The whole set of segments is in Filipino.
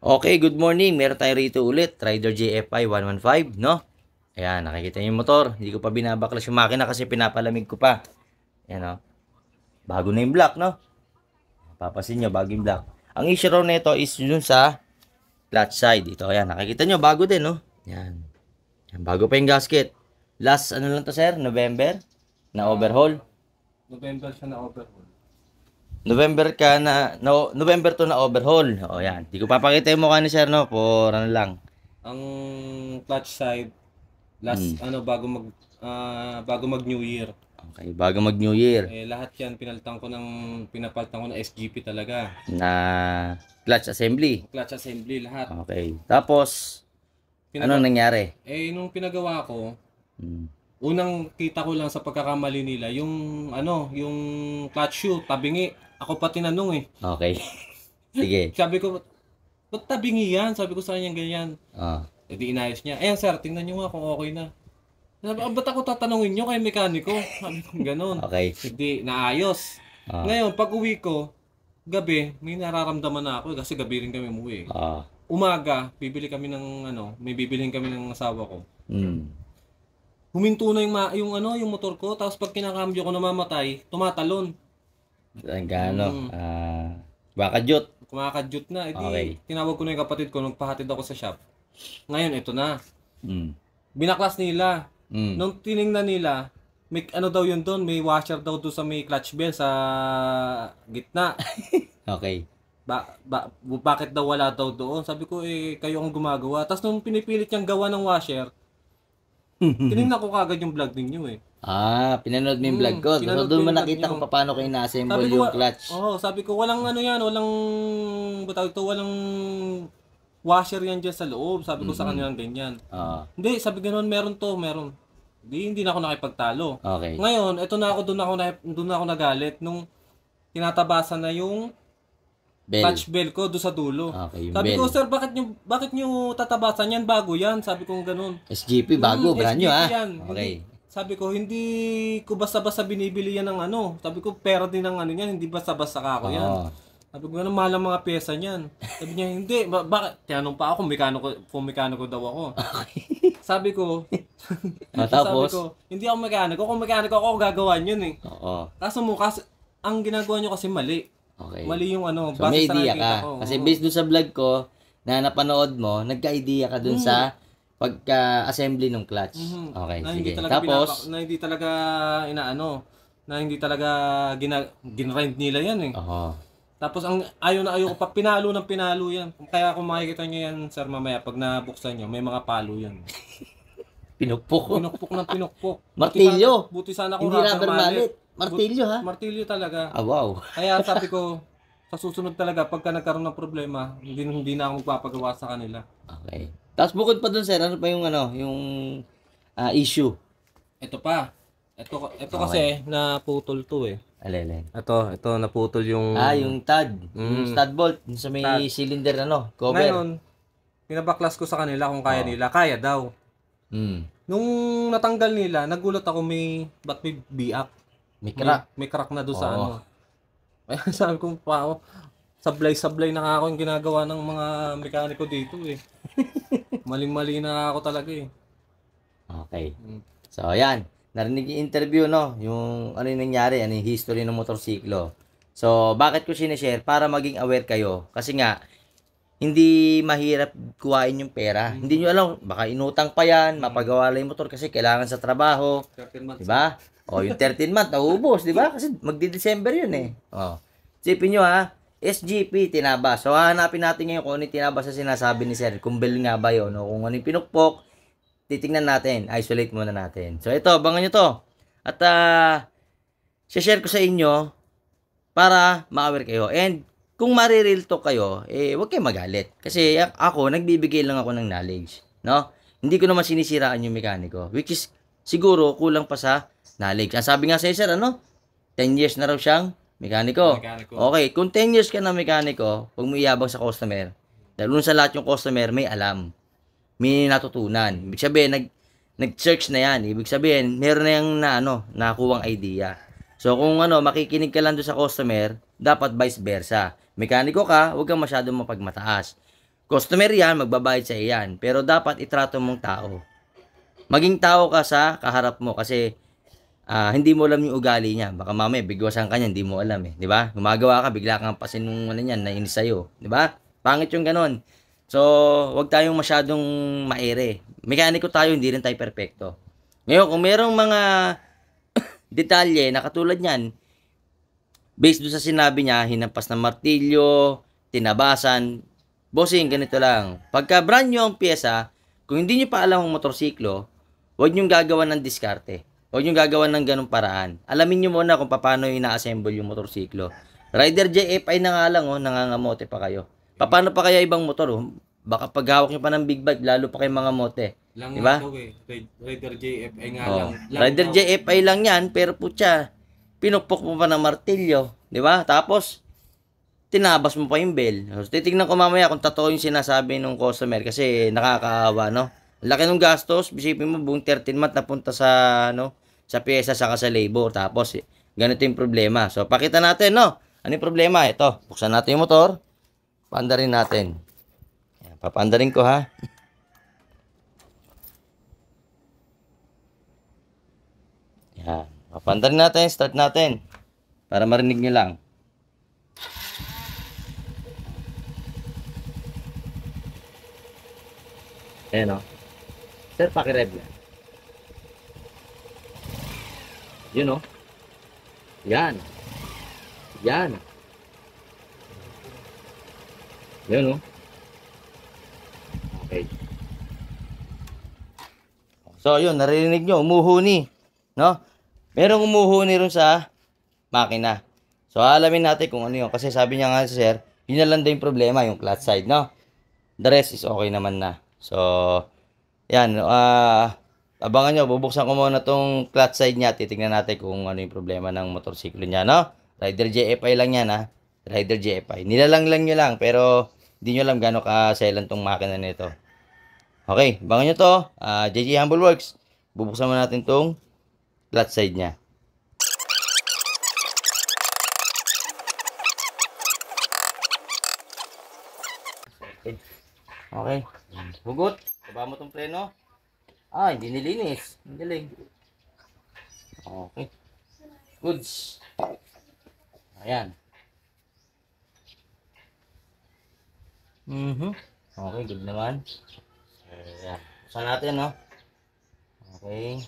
Okay, good morning. Meron tayo rito ulit, Rider JFI 115, no? Ayan, nakikita niyo yung motor. Hindi ko pa binabaklas yung makina kasi pinapalamig ko pa. Ayan, no? Bago na yung block, no? Papasin nyo, bago yung block. Ang issue raw nito is yun sa clutch side. Ito, ayan, nakikita nyo, bago din, no? Ayan. Ayan, bago pa yung gasket. Last, ano lang to, sir? November? Na overhaul? November siya na overhaul. November to na overhaul. O, yan. Di ko papakita yung mukha ni sir, no? For ano lang. Ang clutch side last bago mag New Year. Okay, bago mag New Year. Lahat 'yan pinapalitan ko ng SGP talaga. Na clutch assembly. Clutch assembly lahat. Okay. Tapos, anong nangyari? Nung pinagawa ko, unang kita ko lang sa pagkakamali nila, yung clutch shoe, tabingi. Ako pa tinanong eh. Okay. Sige. Sabi ko, ba't tabingi yan? Sabi ko sa kanya ganyan. Di inayos niya. Ayan sir, tingnan nyo nga kung okay na. Sabi, ba't ako tatanungin nyo kay mekaniko? Sabi ko, ganun. Okay. Hindi, naayos. Ngayon, pag uwi ko, gabi, may nararamdaman na ako kasi gabi rin kami umuwi. Umaga, may bibilihin kami ng asawa ko. Huminto na yung motor ko, tapos pag kinakambyo ko namamatay, tumatalon. Gano? Bakadyot. Kumakadyot na. Okay. Tinawag ko na yung kapatid ko, nagpahatid ako sa shop. Ngayon, ito na. Binaklas nila. Nung tiningnan nila, may ano daw yun doon, may washer daw doon sa may clutch bell sa gitna. Okay. Bakit daw wala daw doon? Sabi ko, kayo ang gumagawa. Tapos nung pinipilit niyang gawa ng washer, tinignan ko kagad yung vlog ninyo eh. Pinanood mo yung vlog ko. So doon mo nakita kung paano kayo na-assemble yung clutch. Sabi ko, walang washer yan dyan sa loob. Sabi ko sa kanya ganyan. Hindi, sabi ganoon, meron. Hindi na ako nakipagtalo. Okay. Ngayon, doon ako nagalit nung tinatabasan na yung clutch bell ko doon sa dulo. Okay, sabi ko, sir, bakit nyo tatabasan yan? Bago yan. Sabi ko ganun. SGP, bago, brand new yan. Okay. Sabi ko, hindi ko basta-basta binibili yan ng ano. Sabi ko, pera din ng ano yan. Hindi basta-basta kako yan. Sabi ko, ano mahal ang mga pyesa niyan? Sabi niya, hindi. Bakit? Tinanong pa ako kung mekaniko daw ako. Sabi ko, tapos? sabi ko, hindi ako mekaniko. Kung mekaniko ako, gagawa yun eh. Kaso ang ginagawa nyo kasi mali. Okay. Mali yung ano. So may idea ka. Kasi based dun sa vlog ko, na napanood mo, nagka-idea ka dun sa pagka-assembly ng clutch. Okay, sige. Tapos, hindi talaga ginrind nila yan eh. Tapos ayaw ko pa, pinalo yan. Kaya kung makikita nyo yan, sir, mamaya, pag nabuksan nyo, may mga palo yan. Pinukpok. Pinukpok. Martilyo. Buti sana kung hindi rubber mallet. Martilyo ha? Martilyo talaga. Wow. Kaya sabi ko, sa susunod talaga, pagka nagkaroon ng problema, hindi na ako magpapagawa sa kanila. Okay. Tapos bukod pa dun, sir, ano pa yung issue? Ito pa. Ito kasi naputol to eh. Alin. Ito naputol yung yung stud. Yung stud bolt sa may cylinder cover. Ngayon, pinabaklas ko sa kanila kung kaya nila. Kaya daw. Nung natanggal nila, nagulat ako ba't may biak? May crack. May crack na doon sa ano. Ay, sabi ko pa, sablay na ako yung ginagawa ng mga mekaniko dito eh. Maling-mali na ako talaga eh. Okay. So, ayan. Narinig yung interview, no? Yung ano yung nangyari, ano yung history ng motorsiklo. So, bakit ko sinishare? Para maging aware kayo. Kasi nga, hindi mahirap kuhain yung pera. Hindi nyo alam, baka inutang pa yan, mapagawa lang yung motor kasi kailangan sa trabaho. Diba? Yung 13 month, naubos, diba? Kasi magdi-December yun eh. Sipin nyo ha, SGP, tinabas. So, hahanapin natin ngayon kung ano yung tinabas na sinasabi ni Sir. Kung bell nga ba yun, o kung ano yung pinukpok, titingnan natin, isolate muna natin. So, ito, abangan nyo to. At, share ko sa inyo para ma-aware kayo. And, kung marireal talk kayo, huwag kayong magalit. Kasi ako, nagbibigay lang ako ng knowledge. No? Hindi ko naman sinisiraan yung mekaniko. Which is, siguro, kulang pa sa knowledge. Ang sabi nga sa sir, 10 years na raw siyang mekaniko. Okay, kung 10 years ka na mekaniko, huwag mo iyabang sa customer. Dahil sa lahat yung customer, may alam. May natutunan. Ibig sabihin, nag-search na yan. Ibig sabihin, meron na yung nakuwang idea. So, kung makikinig ka lang doon sa customer, dapat vice versa. Mekaniko ka, huwag kang masyadong mapagmataas. Customer yan, magbabayad sa yan. Pero dapat itrato mong tao. Maging tao ka sa kaharap mo kasi hindi mo alam yung ugali niya. Baka mamaya bigwasan ka niya, hindi mo alam eh, 'di ba? Gumagawa ka, bigla kang pasin nung ano niyan, nainis sa'yo, 'di ba? Pangit yung ganon. So, wag tayong masyadong maere. Mekaniko tayo, hindi rin tayo perpekto. Ngayon, kung merong mga detalye na katulad niyan, based doon sa sinabi niya, hinampas ng martilyo, tinabasan, bossing, ganito lang. Pagka brand new ang pyesa, kung hindi niyo pa alam ang motorsiklo, huwag niyong gagawa ng diskarte. Huwag niyong gagawa ng ganung paraan. Alamin niyo muna kung paano ina-assemble yung motorsiklo. Rider JFI na nga lang, nangangamote pa kayo. Paano pa kaya ibang motor? Baka pag hawak niyo pa ng big bike, lalo pa kayong mga mote. Lang diba? nga daw eh. Rider JFI nga Oh. lang. Rider daw. JFI lang yan, pero putya, pinukpok mo pa ng martilyo. Di ba? Tapos, tinabas mo pa yung bell. So, titignan ko mamaya kung totoo yung sinasabi ng customer kasi nakakaawa, no? Laki ng gastos, isipin mo buong 13 month napunta sa sa pyesa saka sa labor. Tapos ganito yung problema. So pakita natin, no? Ano yung problema? Ito, buksan natin yung motor. Paandarin natin. Yan, papandarin ko ha. Yan, papandarin natin, start natin. Para marinig nyo lang. Ayan o. Sir, pakirev yan. Yun o. Yan. Yan. Yun o. Okay. So, yun. Naririnig nyo. Umuhuni. No? Merong umuhuni rin sa makina. So, alamin natin kung ano yun. Kasi sabi niya nga, sir, yun na lang din yung problema, yung clutch side, no? The rest is okay naman na. So, yan, abangan nyo, bubuksan ko muna tong clutch side niya, titingnan natin kung ano yung problema ng motorsiklo niya, no? Rider JFI lang yan, ha? Rider JFI. Nilalang lang nyo lang, pero hindi nyo alam gano'ng kaselan tong makina nito. Okay, abangan nyo to, JJ Humble Works. Bubuksan muna natin tong clutch side niya. Okay. Hugot. Baba mo tong preno. Hindi nilinis. Ang galing. Okay. Goods. Ayan. Okay, good naman. Ayan. Buksan natin, no? Okay.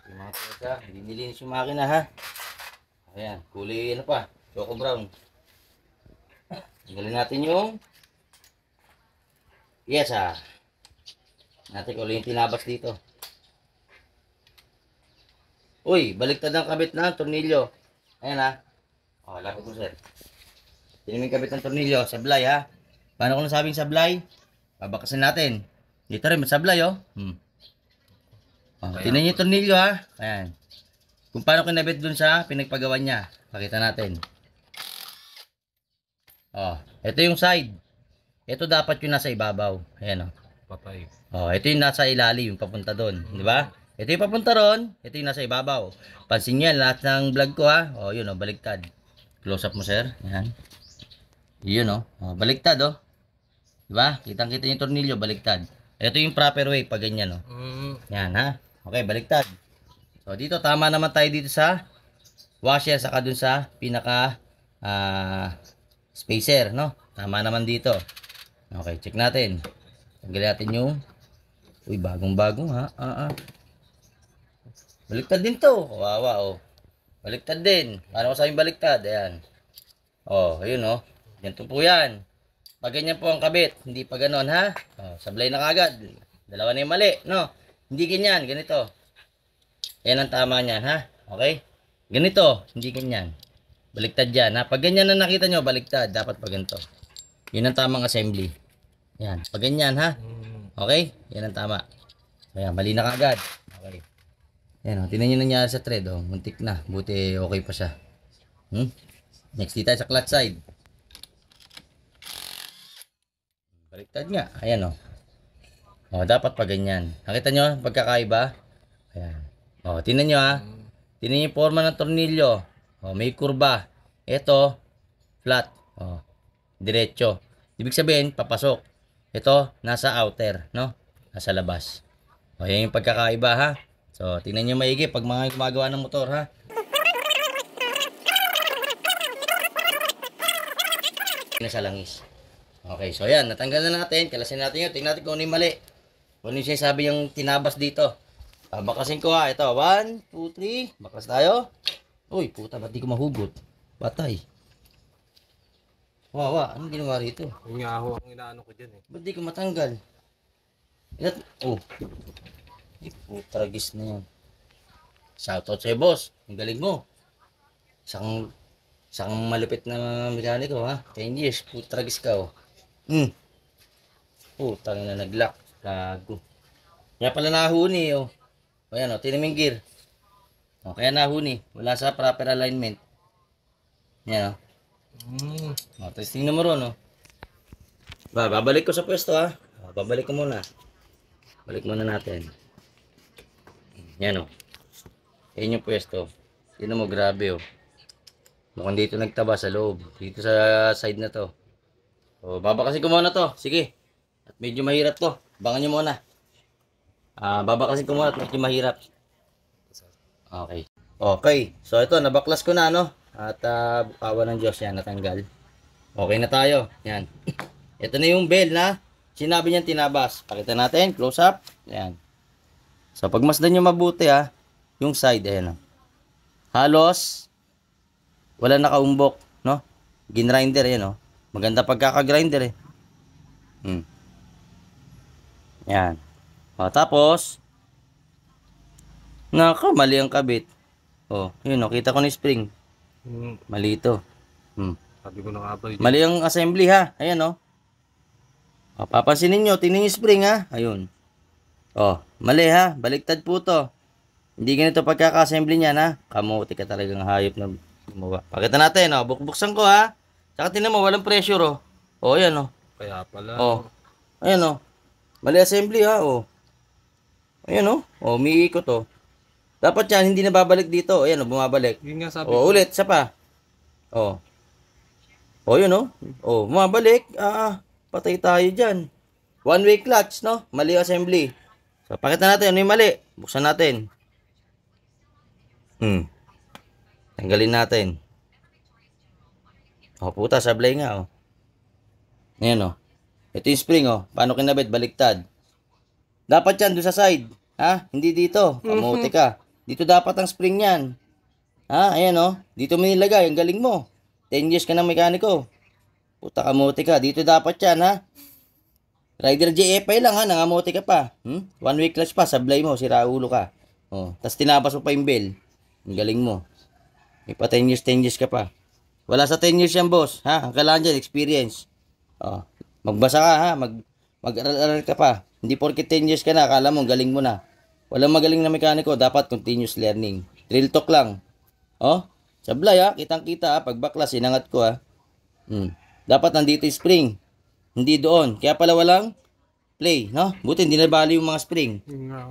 Yung mga teka, hindi nilinis yung makina, ha? Ayan. Kulay, ano pa? Choco brown. Tanggalin natin yung natin ko yung tinabas dito. Uy, baliktad ang kabit na tornilyo. Ayan ha. Lapit mo sir. Tinaming kabit ng tornilyo. Sablay ha. Paano kung nasabing sablay? Babakasin natin. Dito rin masablay Tinan niyo yung tornilyo ha. Ayan. Kung paano kinabit dun sa pinagpagawan niya. Pakita natin. Ito yung side. Ito dapat yung nasa ibabaw. Ayan Patay. ito yung nasa ilalim, yung papunta doon, di ba? Ito yung papunta ron, ito yung nasa ibabaw. Pansin niyo lahat ng vlog ko ha. Yun baliktad. Close up mo sir. Ayan. Yun baliktad Di ba? Kitang-kita yung tornilyo, baliktad. Ito yung proper way pag ganyan Yan ha. Okay, baliktad. So dito tama naman tayo dito sa washer saka dun sa pinaka spacer, no? Tama naman dito. Okay, check natin. Tanggalin natin yung bagong-bagong ha. Baliktad din to. Wawa Baliktad din. Paano ko sabing baliktad? Ayan. Ayun Ganito po yan. Pag ganyan po ang kabit, hindi pa ganon ha. Sablay na kagad. Dalawa na yung mali, no? Hindi ganyan, ganito. Yan ang tama niyan ha. Okay? Ganito, hindi ganyan. Baliktad yan ha. Pag ganyan na nakita nyo, baliktad. Dapat pag ganito. Yun ang tamang assembly. Yan. Pag ganyan ha. Okay? Yan ang tama. Ayan. Mali na kagad. Okay. Yan tinan nyo nangyari sa thread. Muntik na. Buti okay pa siya. Next dito sa clutch side. Baliktad nga. Ayan dapat pag ganyan. Nakita nyo? Pagkakaiba. Ayan. Tinan nyo ha. Tinan nyo yung forma ng tornilyo. May kurba. Ito. Flat. Diretso. Ibig sabihin, papasok. Ito, nasa outer, no? Nasa labas. O, yan yung pagkakaiba, ha? So, tingnan nyo maigi pag mga gumagawa ng motor, ha? Nasa langis. Okay, so yan, natanggal na natin. Kalasin natin yun. Tingnan natin kung ano yung mali. Kung ano yung sinasabi yung tinabas dito. Bakasin ko ha. Ito, 1, 2, 3. Bakas tayo. Uy, puta, ba't di ko mahugot? Batay. Wawa, anong ginawa rito? Yung nga ho ang inaano ko dyan eh. Ba't di ko matanggal? Oh. Putragis na yan. Shoutout sa'yo, boss. Ang galing mo. Isang malupit na mekaniko, ha? 10 years, putragis ka, oh. Putang na nag-lock. Gago. Kaya pala nahuni, oh. O yan, oh. Tinaming gear. O, kaya nahuni. Wala sa proper alignment. Yan, oh. O, tapos tingnan mo ron, oh. Babalik ko sa pwesto, ha. Babalik ko muna. Balik muna natin. Yan, oh. Yan yung pwesto. Tingnan mo, grabe, oh. Mukhang dito nagtaba sa loob. Dito sa side na to. O, babakasin ko muna to. Sige. At medyo mahirap to. Abangan nyo muna. Babakasin ko muna at medyo mahirap. Okay. Okay. So, ito. Nabaklas ko na, no? At, awa ng Diyos. Yan, natanggal. Okay na tayo. Yan. Ito na yung bell na sinabi niyan tinabas. Pakita natin. Close up. Yan. So, pagmasdan nyo mabuti, ha. Yung side, ayan, halos wala nakaumbok, no? Ginrinder yan, oh. Maganda pagkaka-grinder eh. Yan. O, tapos mali ang kabit. Oh, yun, oh, kita ko ni spring. Mali ito. Sabi ko na nga ba yun. Mali ang assembly, ha. Ayan, oh. O, papansinin nyo, tingnan yung spring, ha. Ayun. Oh, mali, ha. Baliktad po to. Hindi ganito pagkaka-assembly niyan, ha. Kamuti ka talagang hayop na gumawa. Pakita natin, oh. Buksan ko, ha. Tsaka tingnan mo, walang pressure, oh. Oh, ayan, oh. Kaya pala. Oh. Ayan, oh. Mali assembly, ha, oh. Ayan, oh. Oh, umiikot, oh. Dapat yan, hindi na babalik dito. Ayan, oh, bumabalik. Yun nga sabi Oh, ko. ulit, isa pa. Oh. Oh, yun, oh. Oh, bumabalik. Patay tayo dyan. One way clutch, no? Mali assembly. So, pakita natin, ano yung mali. Buksan natin. Tanggalin natin. Oh, puta, sablay nga, oh. Ayan, oh. Ito yung spring, oh. Paano kinabit? Baliktad. Dapat yan, doon sa side. Ha? Hindi dito. Kamote ka. Dito dapat ang spring yan. Ha? Ayan, oh. Dito mo nilagay. Ang galing mo. 10 years ka ng mekaniko. Puta, kamote ka. Dito dapat yan, ha? Rider JFI lang, ha? Nangamote ka pa. One way clutch pa. Sablay mo. Sira ulo ka. Oh. Tapos tinabas mo pa yung bell. Ang galing mo. May pa 10 years ka pa. Wala sa 10 years yan, boss. Ha? Ang kailangan dyan, experience. Oh. Magbasa ka, ha? Mag-aral ka pa. Hindi porket 10 years ka na, akala mo, galing mo na. Walang magaling na mekaniko, dapat continuous learning. Drill talk lang. Oh, sablay, ha? Kitang-kita, ha? Pag baklas, sinangat ko, ha? Dapat nandito yung spring. Hindi doon. Kaya pala walang play, no? Buti, hindi nabali yung mga spring.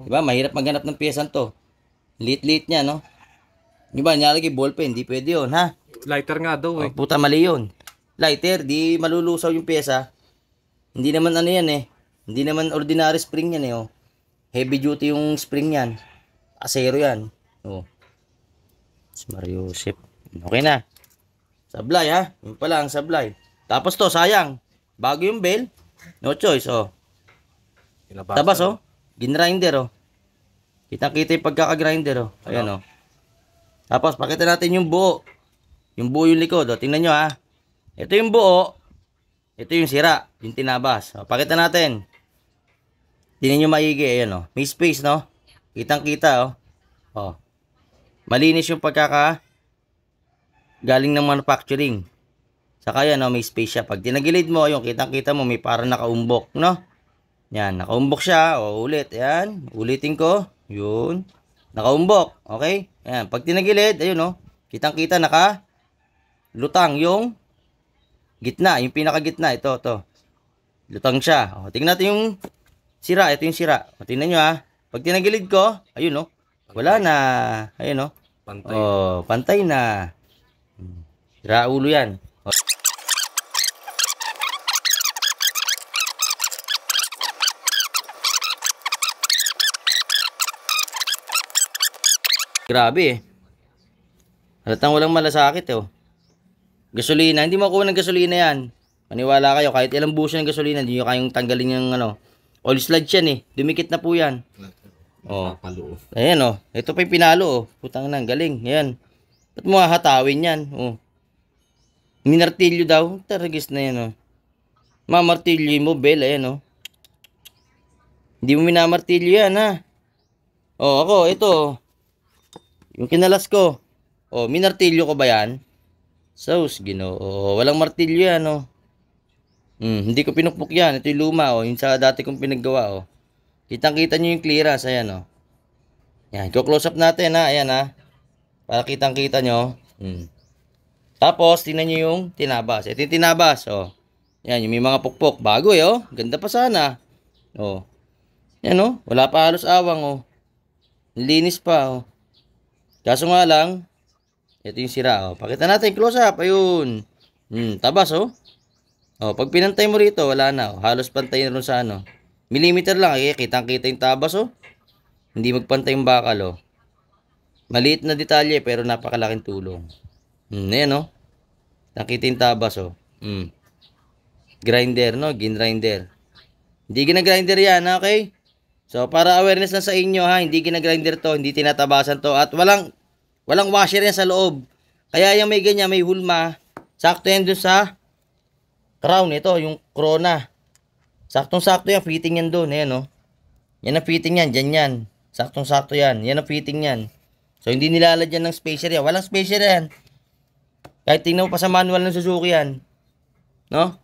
Diba? Mahirap maghanap ng piyasan to. Lit-lit niya, no? Diba? Nyalagi ballpen, hindi pwede yun, ha? Lighter nga daw eh. Oh, puta, mali yun. Lighter, di malulusaw yung pyesa. Hindi naman ano yan eh. Hindi naman ordinary spring yan eh. Oh. Heavy duty yung spring yan. Asero yan. Oh. Mariusip. Okay na. Sablay, ha. Yung pala ang sablay. Tapos to, sayang. Bago yung bell. No choice, oh. Tabas, oh. Ginrinder, oh. Kitang-kita yung pagkaka-grinder, oh. Ayan, oh. Tapos, pakita natin yung buo. Yung buo yung likod, oh. Tingnan nyo, ha. Ito yung buo. Ito yung sira. Yung tinabas. O, pakita natin. Tingnan nyo maigi. Ayan, oh. May space, no? Kitang-kita, oh. Oh. Malinis yung pagkaka galing ng manufacturing. Saka yan, oh, may space siya. Pag tinagilid mo, yung kitang-kita mo, may parang nakaumbok, no? Yan, nakaumbok siya. O, ulit. Ayan. Ulitin ko. Yun. Nakaumbok. Okay? Ayan. Pag tinagilid, ayun, oh. Kitang-kita, lutang yung gitna, yung pinakagitna, ito. Lutang siya. O, tingnan natin yung sira. Ito yung sira. O, tingnan nyo, ha. Pag tinagilid ko, ayun, oh. Wala na. Ayun, oh. Pantay. Oh, pantay na. Sira ulo yan. O. Grabe eh. Halatang walang malasakit oh. Gasolina, hindi makuha ng gasolina yan. Maniwala kayo, kahit ilang buso ng gasolina, hindi nyo kayong tanggalin yung ano. Oil sludge yan eh. Dumikit na po yan. Oh. Ayan oh. Ito pa yung pinalo oh. Putang nang galing. Ayan. Ba't mo hahatawin yan? Oh. Minartilyo daw. Taragis na yan oh. Mamartilyo mo, Bel. Ayan oh. Hindi mo minamartilyo yan ha. Oh, ako, ito oh. Yung kinalas ko. Oh, minartilyo ko ba yan? Sus, Ginoo. Walang martilyo yan, oh. Hindi ko pinukpok yan. Ito yung luma, oh. Yung sa dati kong pinaggawa, oh. Kitang-kita nyo yung clearance. Ayan, oh. Yan. Go-close up natin, ha. Ayan, ha. Para kitang-kita nyo. Tapos, tingnan nyo yung tinabas. Ito yung tinabas, oh. Yan, yung may mga pukpok. Bago, eh, oh. Ganda pa sana. Oh. Yan, oh. Wala pa halos awang, oh. Linis pa, oh. Kaso nga lang, ito yung sira, oh. Pakita natin, close up, ayun. Tabas, oh. Oh, pag pinantay mo rito, wala na, oh. Halos pantay na rin sa ano. Millimeter lang, eh. Kitang-kita yung tabas, oh. Hindi magpantay yung bakal, oh. Maliit na detalye, pero napakalaking tulong. Ayan, oh. Nakita yung tabas, oh. Grinder, no? Ginrinder. Hindi ginagrinder yan, okay? So, para awareness lang sa inyo, ha. Hindi ginagrinder to, hindi tinatabasan to. At walang washer yan sa loob. Kaya yung may ganyan, may hulma. Sakto yan dun sa crown. Ito, yung corona. Saktong-sakto yan. Fitting yan dun. Ayan, oh. Yan ang fitting yan. Dyan yan. Saktong-sakto yan. Yan ang fitting yan. So, hindi nilalagyan ng spacer yan. Walang spacer yan. Kahit tingnan mo pa sa manual ng Suzuki yan. No?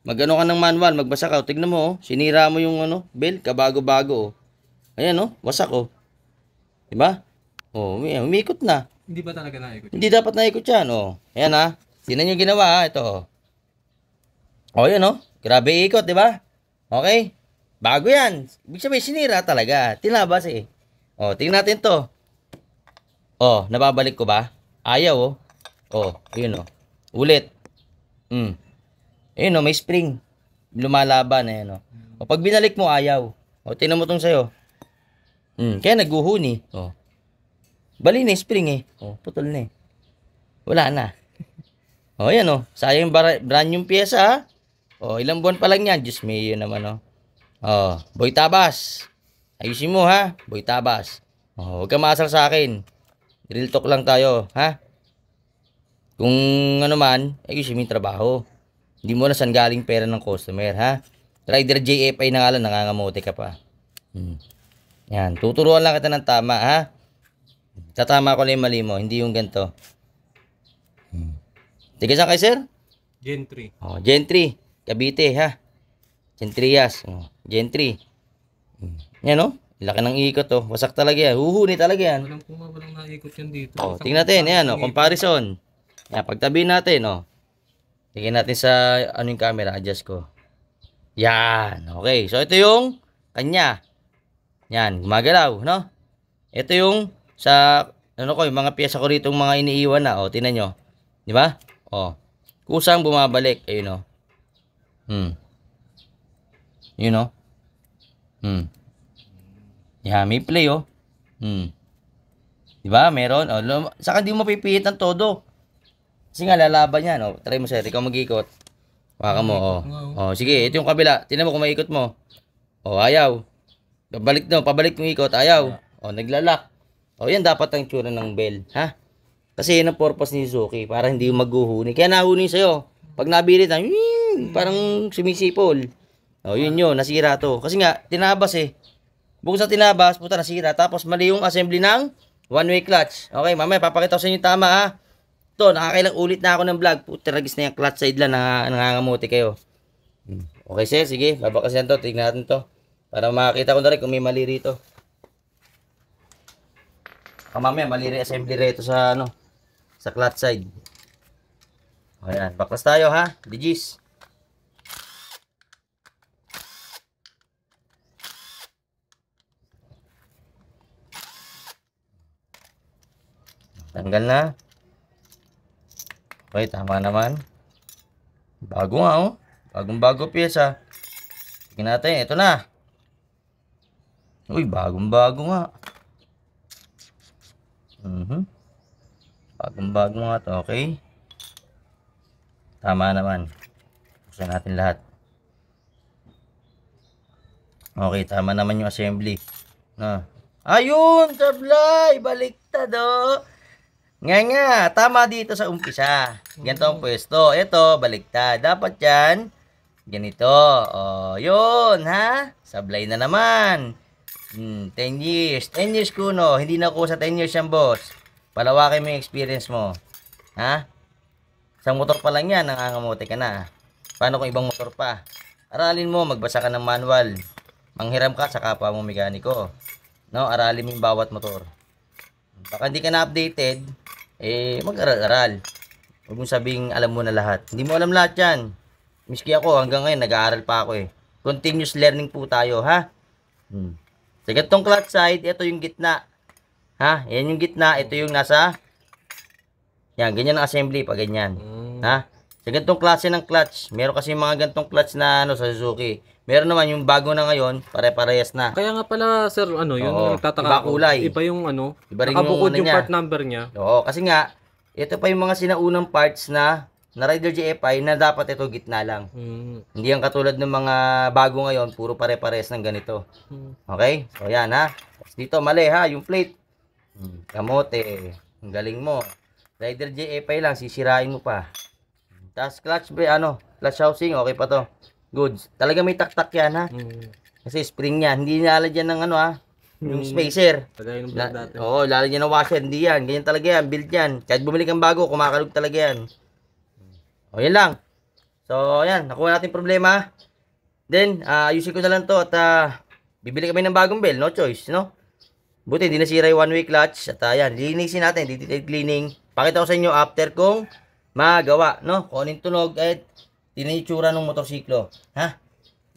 Mag-ano ka ng manual. Magbasa ka. Tingnan mo, oh. Sinira mo yung ano, belt. Kabago-bago, oh. Ayan, oh. Wasak, oh. Diba? Oh, umikot na. Hindi ba talaga naikot? Hindi dapat naikot yan, oh. Ayan, ha. Tingnan nyo ginawa, ha. Ito, oh. Oh, yan, oh. Grabe ikot, diba? Okay? Bago yan. Ibig sabihin, sinira talaga. Tinabas, eh. Oh, tingnan natin to. Oh, nababalik ko ba? Ayaw, oh. Oh, yun, oh. Ulit. Ayun, oh, may spring. Lumalaban, ayan, oh. O, pag binalik mo, ayaw. O, tingnan mo tong sa'yo. Kaya naguhuni. Oh. Bali na spring eh. Oh, putol na eh. Wala na. Oh, yan oh. Sayang brand yung pyesa ha. Oh, ilang buwan pa lang yan. Diyos me, yun naman oh. Oh, Boy Tabas. Ayusin mo ha, Boy Tabas. Oh, huwag ka maasar sa akin. Real talk lang tayo, ha? Kung ano man, ayusin mo yung trabaho. Hindi mo na saan galing pera ng customer, ha? Rider JFI na nga lang, nangangamote ka pa. Yan, tuturuan lang kita ng tama, ha? Tatama ko lang yung mali mo, hindi yung ganito. Tiga saan kayo, sir? Gentry. Oh, Gentry. Cavite, ha? Gentrias. Oh, Gentry. Yan, oh. Laki ng ikot, oh. Wasak talaga yan. Huhuni talaga yan. Walang naikot yan dito. Oh, tingnan natin, yan, oh. Comparison. Yan, pagtabihin natin, oh. Tingnan natin sa, ano yung camera, adjust ko. Yan, okay. So, ito yung kanya. Yan, gumagalaw, no? Ito yung sa, ano ko, yung mga piyesa ko rito, yung mga iniiwan na, oh. Tingnan nyo. Di ba? Oh. Kusang bumabalik. Ayun, oh. Yun, oh. Yan, may play, oh. Di ba? Meron. Oh, saka hindi mo mapipihit ng todo. Kasi nga, lalaban yan, oh. Try mo, sir. Ikaw mag-ikot. Waka mo, oh. Oh, sige. Ito yung kabila. Tingnan mo kung maikot mo. Oh, ayaw. Pabalik yung ikot. Ayaw. Oh, naglalak. Oh, yan dapat ang tsura ng bell. Ha? Kasi yun ang purpose ni Suzuki. Para hindi yung maghuhuni. Kaya nahuni sa'yo. Pag nabirit na, parang sumisipol. Oh, yun yun. Nasira to. Kasi nga, tinabas eh. Bukod sa tinabas, puta nasira. Tapos mali yung assembly ng one-way clutch. Okay, mamaya papakita ko sa inyo tama ha. Ito, nakakailang ulit na ako ng vlog. Puta, ragis na yung clutch side lang. Nangangamuti kayo. Okay, sir. Sige, babakasan to. Tignan natin to. Para makakita ko na rin kung may mali rito. Mamaya, mali rin assembly rito sa, ano, sa clutch side. Ayan, baklas tayo ha. Digis. Tanggal na. Okay, tama naman. Bago nga, oh. Bagong-bago pyesa. Tingnan natin. Ito na. Uy, bagong-bago nga. Bagong-bago nga to, okay? Tama naman. Buksan natin lahat. Okay, tama naman yung assembly. No. Ayun, sablay! Baliktad, oh! Nga, tama dito sa umpisa. Ganito ang pwesto. Ito, baliktad. Dapat yan, ganito. Oh, yun, ha? Sablay na naman. 10 years. 10 years kuno. Hindi na ako sa 10 years yan, boss. Palawakin mo yung experience mo. Ha? Isang motor pa lang yan, nangangamote ka na. Paano kung ibang motor pa? Aralin mo, magbasa ka ng manual. Manghiram ka sa kapwa mo mekaniko. No, aralin mo yung bawat motor. Baka hindi ka na updated, mag-aral-aral. Huwag mong sabing alam mo na lahat. Hindi mo alam lahat yan. Miski ako, hanggang ngayon, nag-aaral pa ako eh. Continuous learning po tayo, ha? Sa ganitong clutch side, ito yung gitna. Ha? Yan yung gitna, ito yung nasa... Yan, ganyan ang assembly, pag ganyan. Ha? Sa ganitong klase ng clutch, meron kasi mga ganitong clutch na sa Suzuki. Meron naman yung bago na ngayon, pare-parehas na. Kaya nga pala, sir, yun ang nagtataka iba ko. kulay. Iba yung Iba rin nakabukod yung niya. part number niya. Oo, kasi nga, ito pa yung mga sinaunang parts na Rider GFI na dapat ito gitna lang. Hindi yung katulad ng mga bago ngayon, puro pare-parehas ng ganito. Okay? So, yan ha. Dito, mali ha, yung plate. Kamote. Ang galing mo. Rider GFI lang, sisirain mo pa. Tapos clutch, clutch housing, okay pa to. Goods. Talaga may tak-tak yan ha. Kasi spring yan. Hindi nilalagyan ng yung spacer. Oo, lalagyan ng washer. Hindi yan. Ganyan talaga yan. Build yan. Kahit bumili kang bago, kumakalog talaga yan. O, yan lang. So, yan. Nakuha natin problema. Then, ayusin ko na lang to at bibili kami ng bagong bell. No choice, no? Buti, hindi nasira yung one-way clutch. At yan, linisin natin. Detail cleaning. Pakita ko sa inyo after kung magawa, no? Kung anong tunog at tinitsura ng motorsiklo. Ha?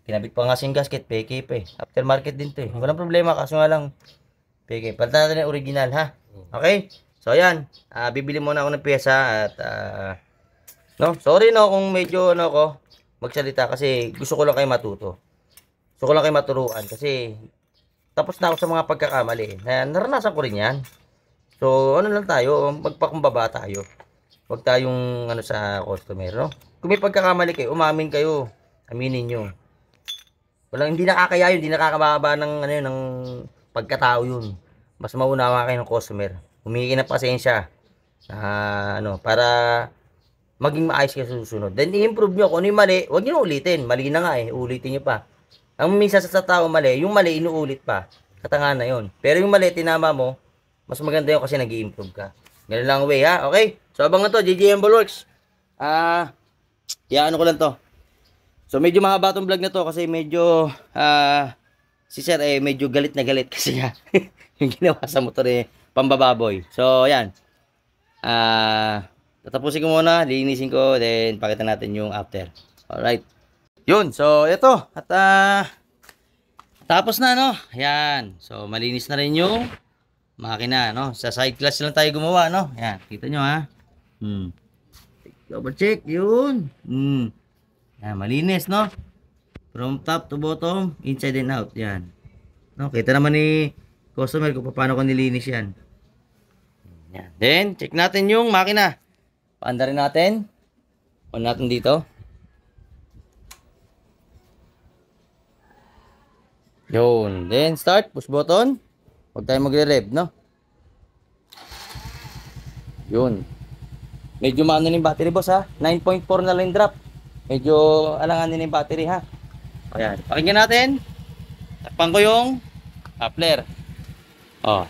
Kinabit pa nga sing gasket. Peke pa eh. Aftermarket din to eh. Walang problema. Kaso nga lang, peke. Palitan natin yung original, ha? Okay? So, yan. Bibili muna ako ng pyesa at no? Sorry no kung medyo ako magsalita kasi gusto ko lang kayo matuto. Gusto ko lang kayo maturuan kasi tapos na ako sa mga pagkakamali. Naranasan ko rin yan. So, ano lang tayo, magpakumbaba tayo. Huwag tayong sa customer, no? Kung may pagkakamali kayo, umamin kayo. Aminin nyo. Hindi nakakaya yun, hindi nakakababa ng pagkatao yun. Mas maunawa kayo ng customer. Humingi na pasensya. Para maging maayos kayo sa susunod. Then, i-improve nyo. Kung ano yung mali, huwag nyo ulitin. Mali na nga eh. Ulitin nyo pa. Ang minsan sa tao mali, yung mali, inuulit pa. Katanga na yun. Pero yung mali, tinama mo, mas maganda yun kasi nag-i-improve ka. Ganun lang way, ha? Okay? So, abang na to, JJM Bulworks. Ano ko lang to. So, medyo mahaba tong vlog na to kasi medyo, si sir medyo galit na galit kasi nga, yung ginawa sa motor pambababoy. So, yan. Tatapusin ko muna, linisin ko, then pakita natin yung after. Alright. Yun, so ito. At tapos na, no? Ayan. So, malinis na rin yung makina, no? Sa side clutch lang tayo gumawa, no? Ayan, kita nyo, ha? Double check, yun. Ayan, malinis, no? From top to bottom, inside and out. Ayan. No, kita naman ni customer kung paano ko nilinis yan. Ayan. Then, check natin yung makina. Paanda rin natin. On natin dito. Yun. Then, start. Push button. Huwag tayo magre-rev, no? Yun. Medyo maano yung battery, boss, ha? 9.4 na lang drop. Medyo alanganin yung battery, ha? Ayan. Pakinggan natin. Takpan ko yung coupler. Oh.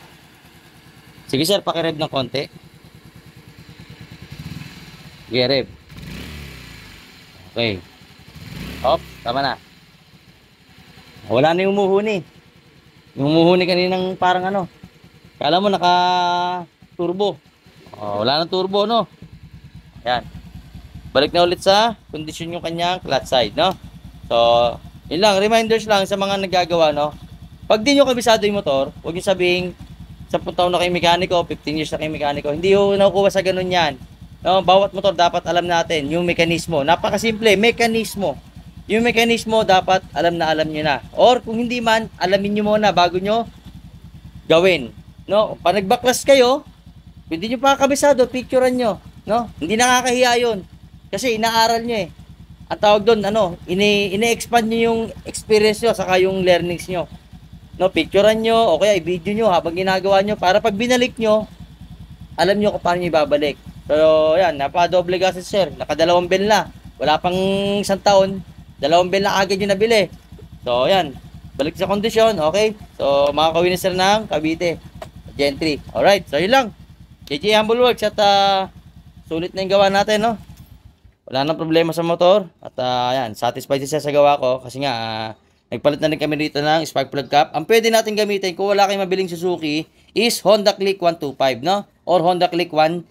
Sige, sir. Pakirev ng konti. Sige, rev. Okay. Off. Tama na. Wala na yung umuhuni. Yung umuhuni kaninang parang kala mo naka-turbo. Wala nang turbo, no? Ayan. Balik na ulit sa kondisyon yung kanyang clutch side, no? So, yun lang. Reminders lang sa mga nagagawa, no? Pag di nyo kabisado yung motor, huwag nyo sabihing 10 taon na kayo mekaniko, 15 years na kayo mekaniko. Hindi ho nakukuha sa ganun yan. No? Bawat motor dapat alam natin yung mekanismo. Napakasimple, mekanismo. Yung mekanismo dapat alam nyo na. Or kung hindi man, alamin nyo muna bago nyo gawin. No? Pag nagbaklas kayo, Hindi nyo pa kabisado, picturean nyo. No? Hindi nakakahiya yun. Kasi inaaral nyo eh. Ang tawag doon, ine-expand nyo yung experience nyo, saka yung learnings nyo. No, picturean nyo, o kaya i-video nyo habang ginagawa nyo, para pag binalik nyo, alam nyo kung paano nyo ibabalik. So, yan, napadoble kasi sir. Nakadalawang bel na. Wala pang isang taon, 2 bel na agad yung nabili. So, yan. Balik sa kondisyon, okay? So, mga kawinis sir ng Cavite. Gen 3. Alright, so yun lang. JJ Humble Works at sulit na yung gawa natin, no? Wala nang problema sa motor. At yan, satisfied siya sa gawa ko. Kasi nga, nagpalit na rin kami dito ng spark plug cap. Ang pwede natin gamitin kung wala kayong mabiling Suzuki is Honda Click 125, no? Or Honda Click 160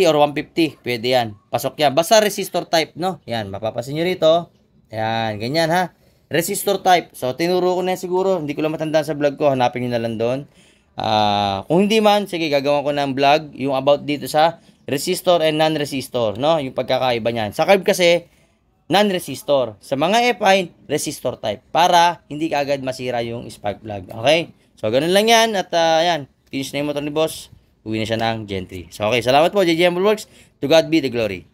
or 150. Pwede yan. Pasok yan. Basta resistor type, no? Yan, mapapasin nyo rito. Yan, ganyan ha. Resistor type. So, tinuro ko na yan siguro. Hindi ko lang matandaan sa vlog ko. Hanapin nyo na lang doon. Kung hindi man, sige, gagawa ko ng vlog yung about dito sa resistor and non-resistor, no? Yung pagkakaiba niyan. Sa carb kasi, non-resistor. Sa mga F-line, resistor type. Para hindi kaagad masira yung spark plug. Okay? So, ganun lang yan. At yan, finish na yung motor ni boss. Uwi na siya ng Gen 3. So, okay. Salamat po, JJ Humble Works. To God be the glory.